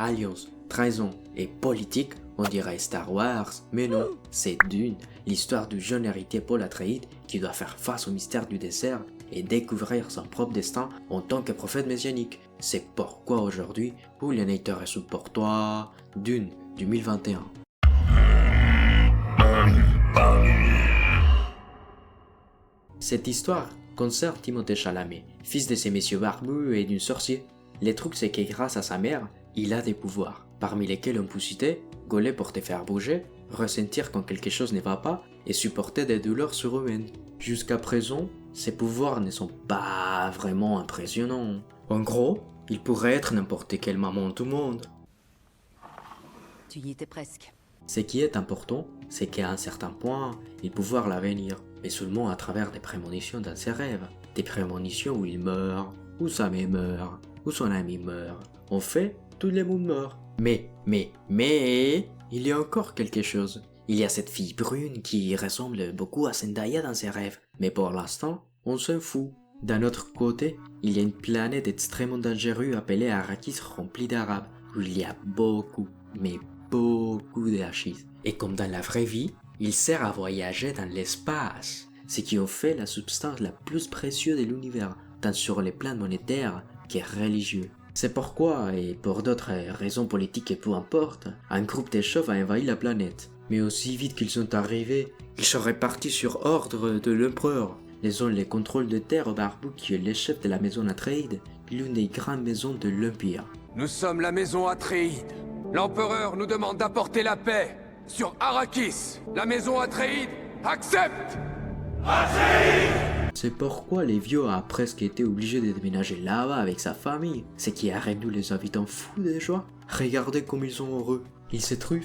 alliance, trahison et politique, on dirait Star Wars, mais non, c'est Dune, l'histoire du jeune héritier Paul Atreides qui doit faire face au mystère du désert et découvrir son propre destin en tant que prophète messianique. C'est pourquoi aujourd'hui, Pollinator est sous pour toi, Dune 2021. Cette histoire concerne Timothée Chalamet, fils de ces messieurs barbus et d'une sorcière. Le truc c'est que grâce à sa mère, il a des pouvoirs, parmi lesquels on peut citer gauler pour te faire bouger, ressentir quand quelque chose ne va pas et supporter des douleurs surhumaines. Jusqu'à présent, ces pouvoirs ne sont pas vraiment impressionnants. En gros, il pourrait être n'importe quelle maman du monde. Tu y étais presque. Ce qui est important, c'est qu'à un certain point, il peut voir l'avenir, mais seulement à travers des prémonitions dans ses rêves. Des prémonitions où il meurt, où sa mère meurt, où son ami meurt. En fait, tout le monde meurt. Mais, il y a encore quelque chose. Il y a cette fille brune qui ressemble beaucoup à Zendaya dans ses rêves. Mais pour l'instant, on s'en fout. D'un autre côté, il y a une planète extrêmement dangereuse appelée Arrakis remplie d'arabes, où il y a beaucoup, mais beaucoup de hachis. Et comme dans la vraie vie, il sert à voyager dans l'espace, ce qui en fait la substance la plus précieuse de l'univers, tant sur les plans monétaires que religieux. C'est pourquoi, et pour d'autres raisons politiques et peu importe, un groupe de chauves a envahi la planète. Mais aussi vite qu'ils sont arrivés, ils seraient partis sur ordre de l'empereur, laissant les contrôles de terre au Barbu qui est le chef de la maison Atreides, l'une des grandes maisons de l'Empire. Nous sommes la maison Atreides. L'empereur nous demande d'apporter la paix sur Arrakis. La maison Atreides accepte. C'est pourquoi les vieux a presque été obligé de déménager là-bas avec sa famille, ce qui a rendu les habitants fous de joie. Regardez comme ils sont heureux. Il se trouve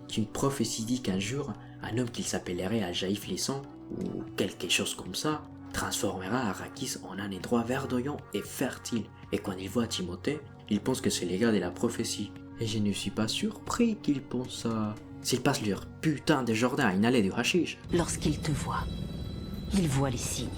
qu'une prophétie dit qu'un jour, un homme qu'il s'appellerait Aljaïf Lissan, ou quelque chose comme ça, transformera Arrakis en un endroit verdoyant et fertile. Et quand il voit Timothée, il pense que c'est les gars de la prophétie. Et je ne suis pas surpris qu'ils pensent ça. S'ils passent leur putain de jardin à inhaler du hashish. Lorsqu'ils te voient, ils voient les signes.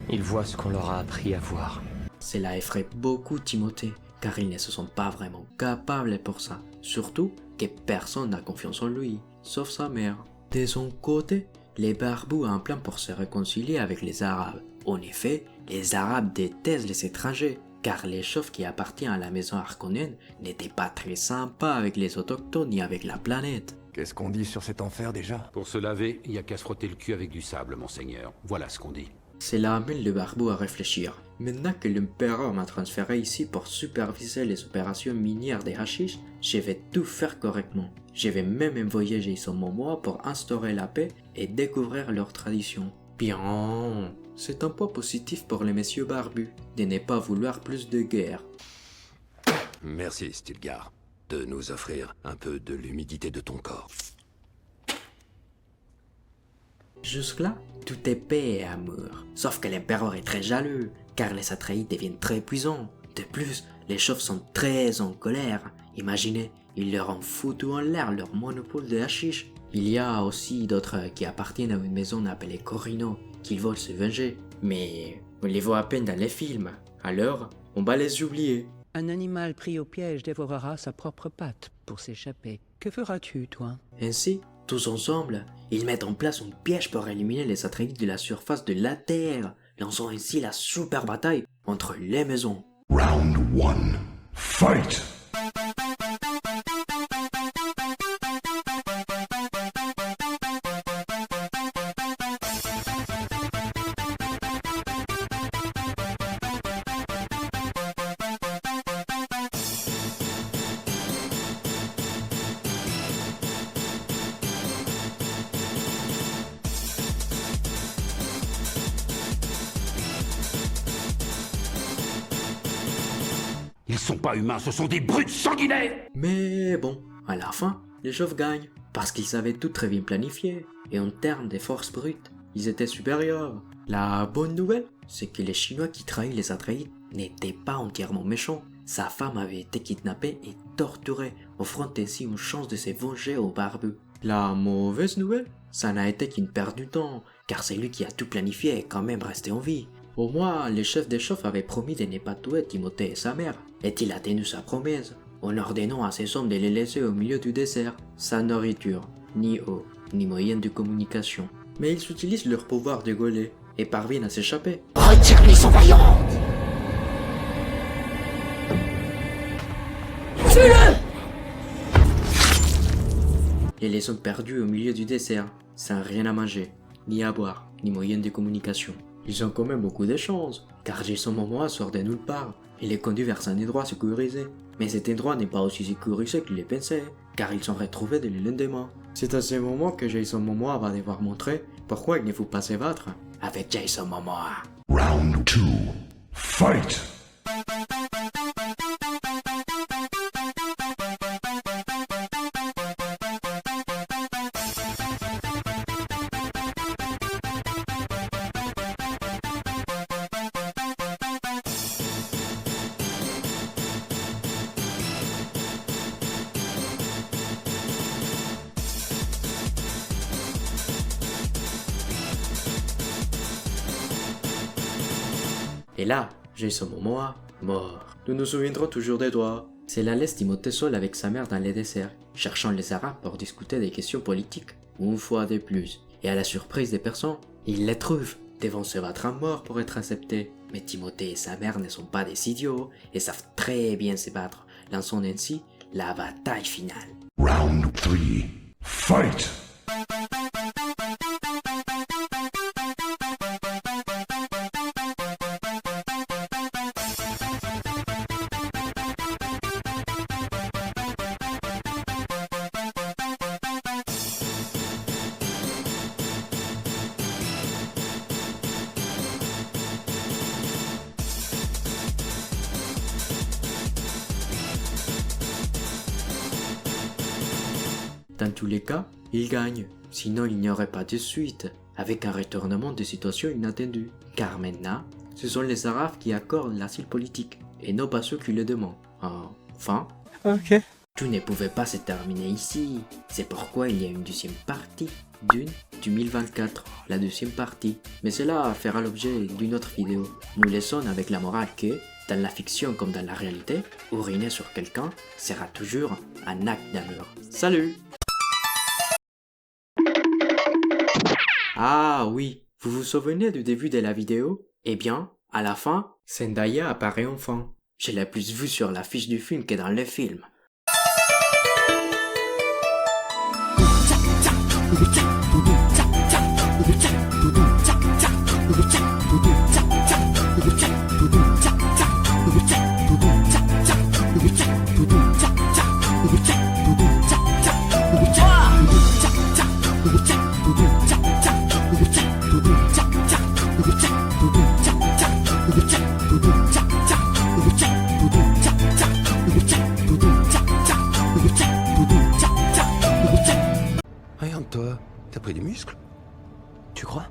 Ils voient ce qu'on leur a appris à voir. Cela effraie beaucoup Timothée, car ils ne se sont pas vraiment capables pour ça. Surtout que personne n'a confiance en lui, sauf sa mère. De son côté, les barbus ont un plan pour se réconcilier avec les Arabes. En effet, les Arabes détestent les étrangers, car les chauves qui appartiennent à la maison Harkonnen n'étaient pas très sympas avec les autochtones ni avec la planète. Qu'est-ce qu'on dit sur cet enfer déjà? Pour se laver, il n'y a qu'à se frotter le cul avec du sable, monseigneur. Voilà ce qu'on dit. Cela amène le barbu à réfléchir. Maintenant que l'empereur m'a transféré ici pour superviser les opérations minières des hashish, je vais tout faire correctement. Je vais même envoyer Jason Momoa pour instaurer la paix et découvrir leurs traditions. Bien, c'est un point positif pour les messieurs barbus, de ne pas vouloir plus de guerre. Merci, Stilgar, de nous offrir un peu de l'humidité de ton corps. Jusque-là, tout est paix et amour. Sauf que l'empereur est très jaloux, car les Atreides deviennent très puissants. De plus, les chauves sont très en colère. Imaginez, ils leur ont foutu en l'air leur monopole de hashish. Il y a aussi d'autres qui appartiennent à une maison appelée Corrino, qui veulent se venger. Mais on les voit à peine dans les films, alors on va les oublier. Un animal pris au piège dévorera sa propre patte pour s'échapper. Que feras-tu, toi? Ainsi, tous ensemble, ils mettent en place un piège pour éliminer les Atreides de la surface de la Terre, lançant ainsi la super bataille entre les maisons. Round 1. Fight! Ils sont pas humains, ce sont des brutes sanguinaires! Mais bon, à la fin, les chauves gagnent, parce qu'ils avaient tout très bien planifié, et en termes de force brute, ils étaient supérieurs. La bonne nouvelle, c'est que les Chinois qui trahissent les Atreides n'étaient pas entièrement méchants. Sa femme avait été kidnappée et torturée, offrant ainsi une chance de se venger au barbu. La mauvaise nouvelle, ça n'a été qu'une perte du temps, car celui qui a tout planifié est quand même resté en vie. Au moins, le chef des chauves avait promis de ne pas tuer Timothée et sa mère, et il a tenu sa promesse. en ordonnant à ses hommes de les laisser au milieu du désert, sans nourriture, ni eau, ni moyen de communication. Mais ils utilisent leur pouvoir de gauler et parviennent à s'échapper. Retire-les son vaillant! Et les hommes perdus au milieu du désert, sans rien à manger, ni à boire, ni moyen de communication. Ils ont quand même beaucoup de chance, car Jason Momoa sort de nulle part et les conduit vers un endroit sécurisé. Mais cet endroit n'est pas aussi sécurisé qu'il le pensait, car ils sont retrouvés dès le lendemain. C'est à ce moment que Jason Momoa va devoir montrer pourquoi il ne faut pas se battre avec Jason Momoa. Round 2. Fight! Et là, Jason Momoa, mort. Nous nous souviendrons toujours des doigts. C'est la laisse Timothée seul avec sa mère dans les déserts, cherchant les Arabes pour discuter des questions politiques, une fois de plus. Et à la surprise des personnes, il les trouve, devant se battre à mort pour être acceptés. Mais Timothée et sa mère ne sont pas des idiots et savent très bien se battre, lançant ainsi la bataille finale. Round 3. Fight! Dans tous les cas, il gagne, sinon il n'y aurait pas de suite, avec un retournement de situation inattendu. Car maintenant, ce sont les Arabes qui accordent l'asile politique, et non pas ceux qui le demandent. Enfin, tout ne pouvait pas se terminer ici. C'est pourquoi il y a une deuxième partie, Dune 2024, la deuxième partie. Mais cela fera l'objet d'une autre vidéo. Nous laissons avec la morale que, dans la fiction comme dans la réalité, uriner sur quelqu'un sera toujours un acte d'amour. Salut! Ah oui, vous vous souvenez du début de la vidéo? Eh bien, à la fin, Zendaya apparaît enfin. Je l'ai plus vue sur l'affiche du film que dans le film. Regarde-toi, t'as pris des muscles. Tu crois?